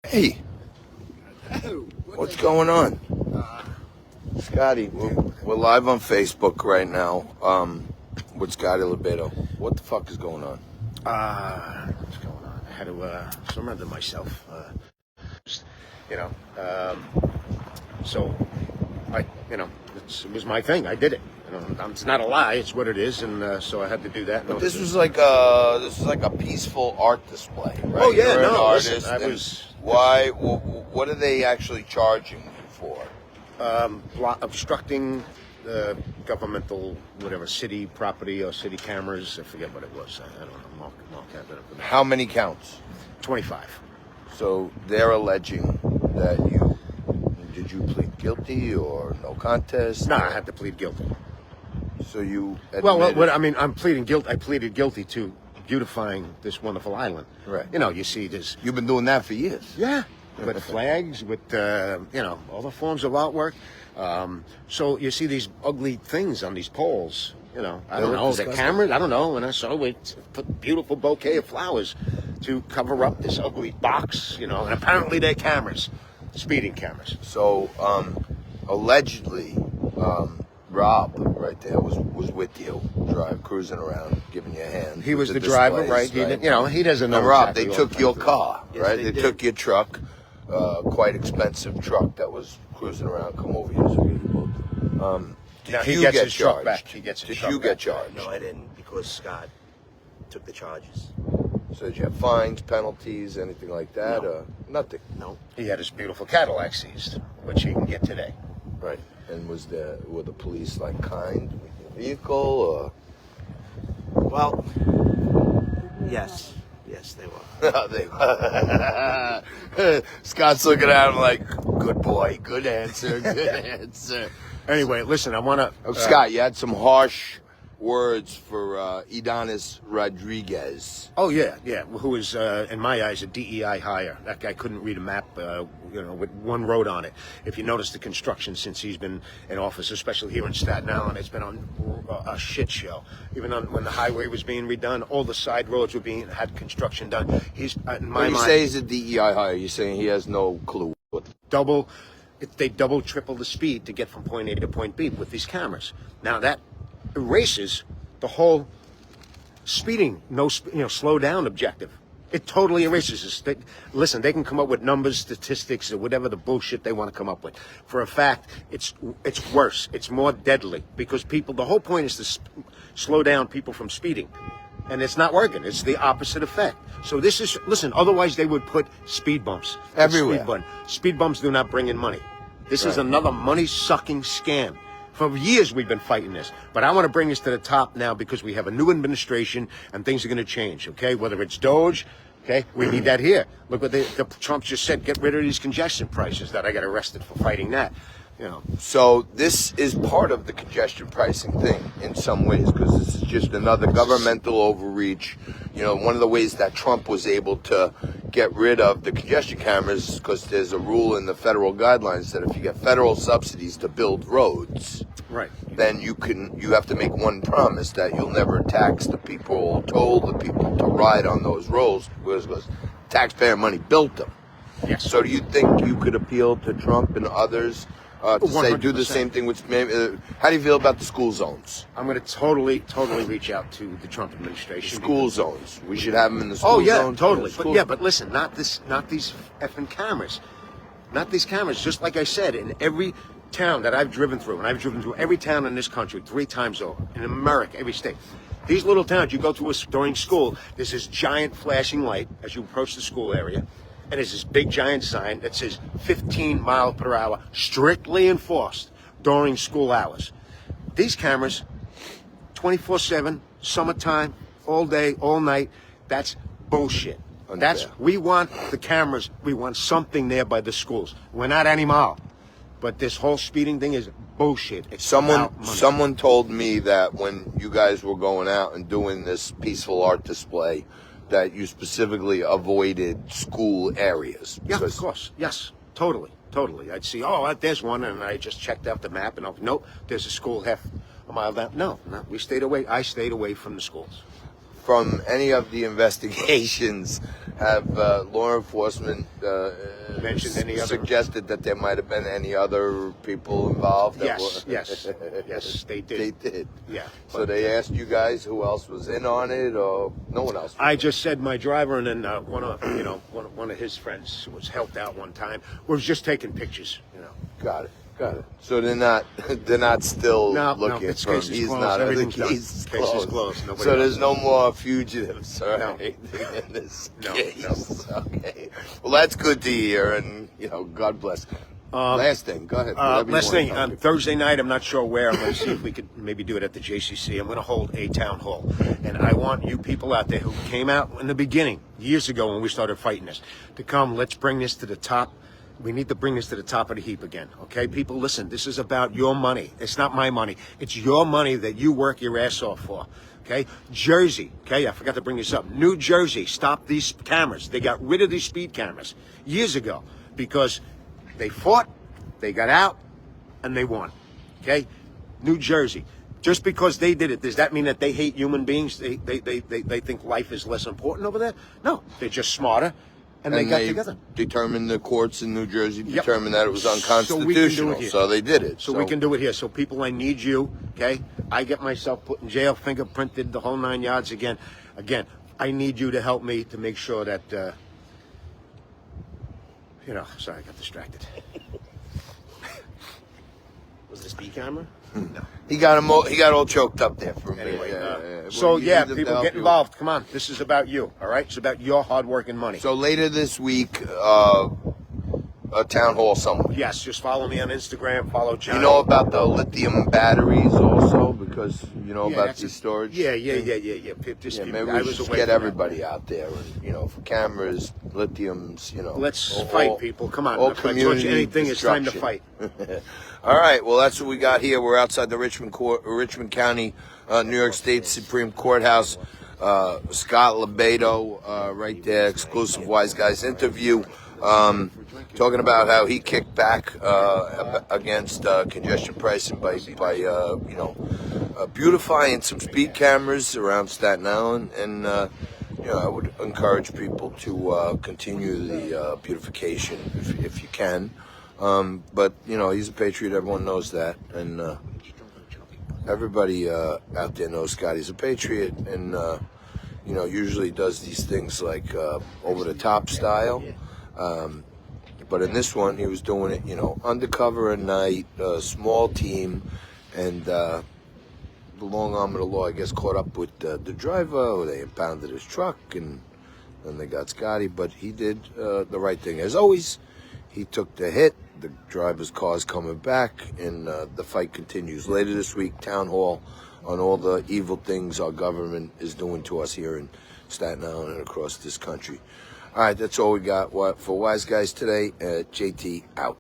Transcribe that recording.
Hey, what's going on? Scotty, we're live on Facebook right now with Scotty LoBaido. What the fuck is going on? What's going on? I had to surrender myself. You know, so it was my thing. I did it. It's not a lie. It's what it is, and so I had to do that. But this was like a peaceful art display, right? Oh yeah, You're an artist. Listen, I was. Why? What are they actually charging you for? Obstructing governmental, whatever, city property or city cameras. I forget what it was. I don't know. Mark had that. How many counts? 25. So they're alleging that did you plead guilty or no contest? No, I had to plead guilty. So you well, I mean, I'm pleading guilty. I pleaded guilty to beautifying this wonderful island. Right. You see this. You've been doing that for years. Yeah. With flags, with all the forms of artwork. So you see these ugly things on these poles. I don't know. The cameras. I don't know. And so we put a beautiful bouquet of flowers to cover up this ugly box. And apparently they're cameras, speeding cameras. So allegedly, Rob right there was with you, cruising around, giving you a hand. He was the driver, right? He doesn't know. And Rob, exactly they took your car, right? They took your truck, quite expensive truck that was cruising around. Come over here, so we can both. Did you get charged? Did you get charged? No, I didn't, because Scott took the charges. So did you have fines, penalties, anything like that? No. Nothing. No. He had his beautiful Cadillac seized, which he can get today. Right. And were the police kind with your vehicle, or? Well, yes, they were. They were. Scott's looking at him like, good boy, good answer, good answer. Anyway, listen, I want to... Scott, you had some harsh words for Idanis Rodriguez. Oh, yeah, who is, in my eyes, a DEI hire. That guy couldn't read a map, with one road on it. If you notice the construction since he's been in office, especially here in Staten Island, it's been on a shit show. Even when the highway was being redone, all the side roads had construction done. He's, in my mind... When you say he's a DEI hire, you're saying he has no clue. They double, triple the speed to get from point A to point B with these cameras. Now that erases the whole speeding, slow down objective. It totally erases this. Listen, they can come up with numbers, statistics, or whatever the bullshit they want to come up with. For a fact, it's worse. It's more deadly because the whole point is to slow down people from speeding. And it's not working. It's the opposite effect. So listen, otherwise they would put speed bumps. Everywhere. Speed bumps do not bring in money. This is another money-sucking scam. For years we've been fighting this. But I want to bring this to the top now because we have a new administration and things are going to change, okay? Whether it's Doge, okay? We need that here. Look what the Trump just said, get rid of these congestion prices that I got arrested for fighting that. So this is part of the congestion pricing thing in some ways, because this is just another governmental overreach. One of the ways that Trump was able to get rid of the congestion cameras, because there's a rule in the federal guidelines that if you get federal subsidies to build roads, right, then you have to make one promise that you'll never tax the people or toll the people to ride on those roads, because taxpayer money built them. Yes. So do you think you could appeal to Trump and others to say do the same thing with how do you feel about the school zones? I'm going to totally reach out to the Trump administration. School zones. We should have them in the school zones. Oh yeah, totally. But listen, not these effing cameras. Not these cameras. Just like I said, in every town that I've driven through, and I've driven through every town in this country 3 times over, in America, every state. These little towns, you go to during school, there's this giant flashing light as you approach the school area. And there's this big giant sign that says 15 miles per hour, strictly enforced during school hours. These cameras, 24/7, summertime, all day, all night, that's bullshit. We want the cameras, we want something there by the schools. We're not animal. But this whole speeding thing is bullshit. Someone told me that when you guys were going out and doing this peaceful art display, that you specifically avoided school areas. Yeah, of course. Yes, totally. I'd see, there's one, and I just checked out the map, and nope, there's a school half a mile down. No, we stayed away. I stayed away from the schools. from any of the investigations, have law enforcement Mentioned any other? suggested that there might have been any other people involved? That Yes, they did. They did. Yeah. So they asked you guys who else was in on it, or no one else? I just said my driver, and then one of his friends was helped out one time. Was just taking pictures. Got it. So they're not still looking it's for him. case is He's closed. not. Everything's The done. case is Case is closed. closed. Nobody So else. there's no more fugitives, right? No. In this No, case. Okay. Well, that's good to hear, and God bless. Last thing, go ahead. Whatever you Last want thing, to talk about. Thursday night, I'm not sure where. I'm going to see if we could maybe do it at the JCC. I'm going to hold a town hall. And I want you people out there who came out in the beginning, years ago when we started fighting this, to come. Let's bring this to the top. We need to bring this to the top of the heap again. Okay, people, listen, this is about your money. It's not my money. It's your money that you work your ass off for. Okay, Jersey, okay, I forgot to bring this up. New Jersey stopped these cameras. They got rid of these speed cameras years ago because they fought, they got out, and they won. Okay, New Jersey. Just because they did it, does that mean that they hate human beings? They think life is less important over there? No, they're just smarter, and they got together. Determined, the courts in New Jersey Yep. determined that it was So we can do it unconstitutional, here. so they did it. So we can do it here. So people, I need you, okay? I get myself put in jail, fingerprinted, the whole 9 yards again. Again, I need you to help me to make sure that, sorry, I got distracted. Was the speed camera? No. He got all choked up there for a minute. Anyway, Yeah. so Well, you yeah, need them to people help get you. involved. Come on, this is about you, all right? It's about your hard work and money. So later this week, a town hall somewhere. Yes, just follow me on Instagram, follow John. You know about the lithium batteries also, because you know Yeah, about that's the storage. Yeah. Yeah, maybe I we was should away get from that. everybody out there, and for cameras, lithiums, Let's all- fight, all- people. Come on. all If I taught community you anything, it's time to fight. destruction. All right, well that's what we got here. We're outside the Richmond County, New York State Supreme Courthouse. Scott LoBaido, right there, exclusive Wise Guys interview. Talking about how he kicked back against congestion pricing by beautifying some speed cameras around Staten Island, and I would encourage people to continue the beautification if you can. But he's a patriot. Everyone knows that, and everybody out there knows Scott. He's a patriot, and usually does these things like over the top style. But in this one, he was doing it, undercover at night, small team, and the long arm of the law, I guess, caught up with the driver, or they impounded his truck, and then they got Scotty. But he did the right thing. As always, he took the hit. The driver's car's coming back, and the fight continues. Later this week, town hall on all the evil things our government is doing to us here in Staten Island and across this country. All right, that's all we got for Wise Guys today. JT out.